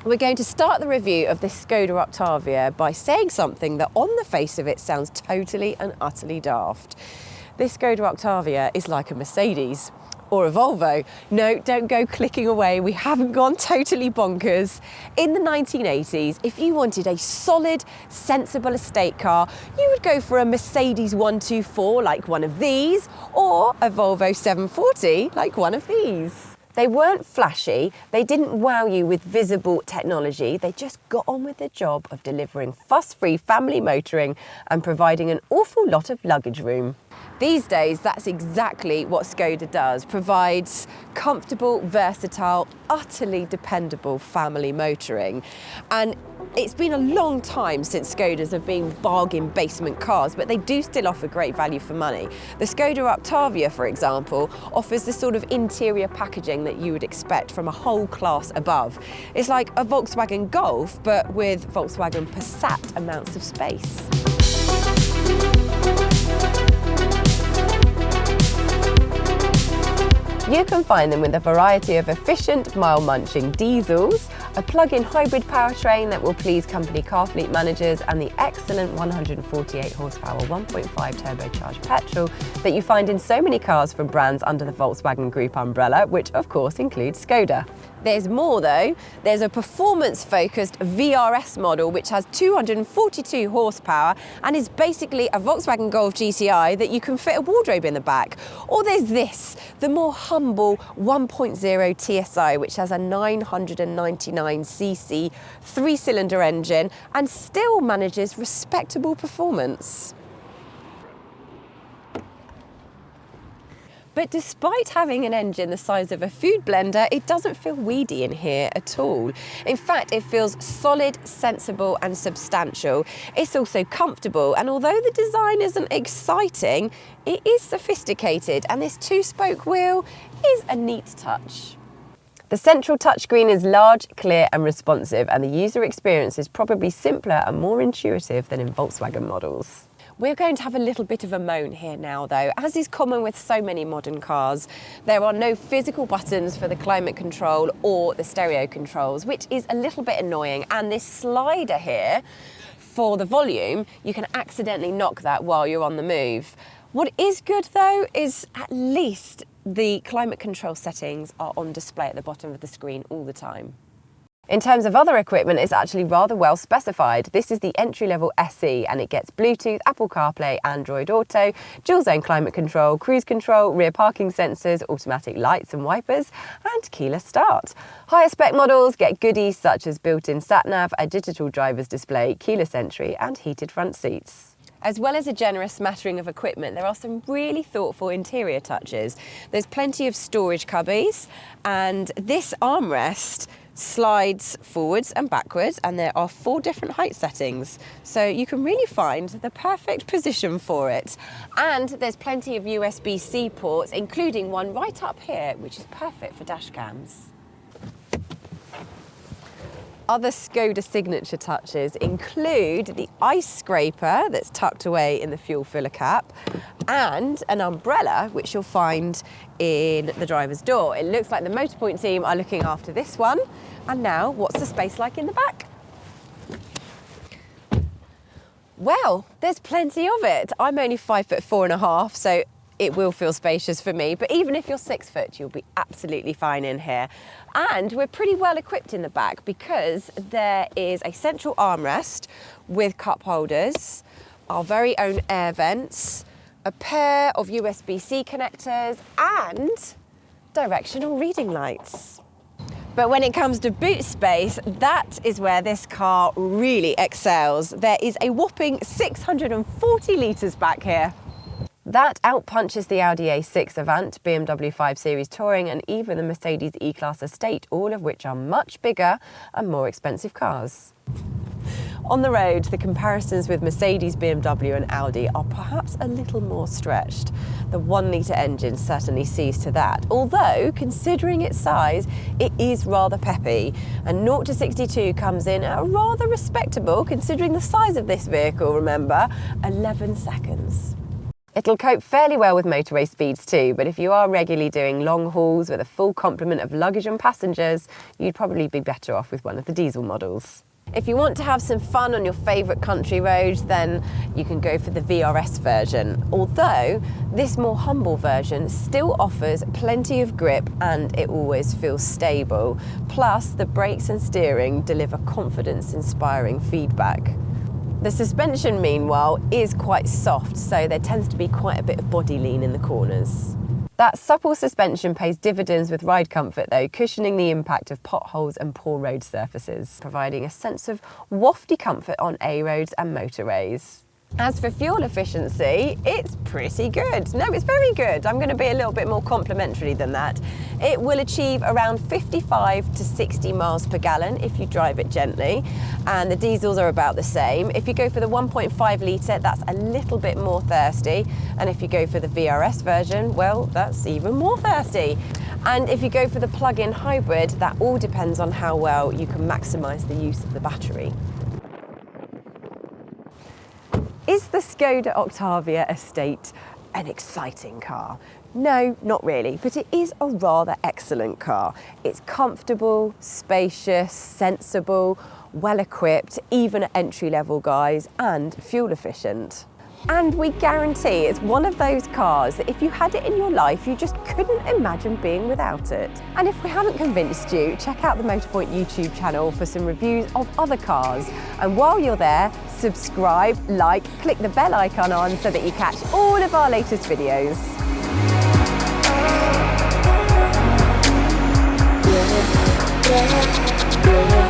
We're going to start the review of this Skoda Octavia by saying something that on the face of it sounds totally and utterly daft. This Skoda Octavia is like a Mercedes or a Volvo. No, don't go clicking away, we haven't gone totally bonkers. In the 1980s, if you wanted a solid, sensible estate car, you would go for a Mercedes 124 like one of these, or a Volvo 740 like one of these. They weren't flashy, they didn't wow you with visible technology, they just got on with the job of delivering fuss-free family motoring and providing an awful lot of luggage room. These days, that's exactly what Skoda does, provides comfortable, versatile, utterly dependable family motoring. And it's been a long time since Skodas have been bargain basement cars, but they do still offer great value for money. The Skoda Octavia, for example, offers the sort of interior packaging that you would expect from a whole class above. It's like a Volkswagen Golf, but with Volkswagen Passat amounts of space. You can find them with a variety of efficient, mile-munching diesels, a plug-in hybrid powertrain that will please company car fleet managers, and the excellent 148 horsepower 1.5 turbocharged petrol that you find in so many cars from brands under the Volkswagen Group umbrella, which of course includes Skoda. There's more though. There's a performance-focused VRS model which has 242 horsepower and is basically a Volkswagen Golf GTI that you can fit a wardrobe in the back. Or there's this, the more humble 1.0 TSI, which has a 999cc three-cylinder engine and still manages respectable performance. But despite having an engine the size of a food blender, it doesn't feel weedy in here at all. In fact, it feels solid, sensible and substantial. It's also comfortable, and although the design isn't exciting, it is sophisticated, and this two-spoke wheel is a neat touch. The central touchscreen is large, clear and responsive, and the user experience is probably simpler and more intuitive than in Volkswagen models. We're going to have a little bit of a moan here now though. As is common with so many modern cars, there are no physical buttons for the climate control or the stereo controls, which is a little bit annoying. And this slider here for the volume, you can accidentally knock that while you're on the move. What is good though is at least the climate control settings are on display at the bottom of the screen all the time. In terms of other equipment, it's actually rather well specified. This is the entry-level SE and it gets Bluetooth, Apple CarPlay, Android Auto, dual zone climate control, cruise control, rear parking sensors, automatic lights and wipers, and keyless start. Higher spec models get goodies such as built-in sat-nav, a digital driver's display, keyless entry, and heated front seats. As well as a generous smattering of equipment, there are some really thoughtful interior touches. There's plenty of storage cubbies, and this armrest slides forwards and backwards, and there are 4 different height settings, so you can really find the perfect position for it. And there's plenty of USB-C ports, including one right up here, which is perfect for dash cams. Other Skoda signature touches include the ice scraper that's tucked away in the fuel filler cap and an umbrella which you'll find in the driver's door. It looks like the Motorpoint team are looking after this one. And now, what's the space like in the back? Well, there's plenty of it. I'm only 5'4½", so it will feel spacious for me, but even if you're 6 foot, you'll be absolutely fine in here. And we're pretty well equipped in the back because there is a central armrest with cup holders, our very own air vents, a pair of USB-C connectors and directional reading lights. But when it comes to boot space, that is where this car really excels. There is a whopping 640 litres back here. That outpunches the Audi A6 Avant, BMW 5 Series Touring and even the Mercedes E-Class Estate, all of which are much bigger and more expensive cars. On the road, the comparisons with Mercedes, BMW and Audi are perhaps a little more stretched. The 1-litre engine certainly sees to that, although considering its size, it is rather peppy, and 0 to 62 comes in at a rather respectable, considering the size of this vehicle, remember, 11 seconds. It'll cope fairly well with motorway speeds too, but if you are regularly doing long hauls with a full complement of luggage and passengers, you'd probably be better off with one of the diesel models. If you want to have some fun on your favourite country roads, then you can go for the VRS version, although this more humble version still offers plenty of grip and it always feels stable. Plus, the brakes and steering deliver confidence-inspiring feedback. The suspension, meanwhile, is quite soft, so there tends to be quite a bit of body lean in the corners. That supple suspension pays dividends with ride comfort though, cushioning the impact of potholes and poor road surfaces, providing a sense of wafty comfort on A roads and motorways. As for fuel efficiency, it's pretty good. No, it's very good. I'm going to be a little bit more complimentary than that. It will achieve around 55 to 60 miles per gallon if you drive it gently, and the diesels are about the same. If you go for the 1.5 litre, that's a little bit more thirsty, and if you go for the VRS version, well, that's even more thirsty. And if you go for the plug-in hybrid, that all depends on how well you can maximise the use of the battery. Is the Skoda Octavia Estate an exciting car? No, not really, but it is a rather excellent car. It's comfortable, spacious, sensible, well equipped, even at entry level guys, and fuel efficient. And we guarantee it's one of those cars that if you had it in your life, you just couldn't imagine being without it. And if we haven't convinced you, check out the Motorpoint YouTube channel for some reviews of other cars. And while you're there, subscribe, like, click the bell icon on so that you catch all of our latest videos. Yeah.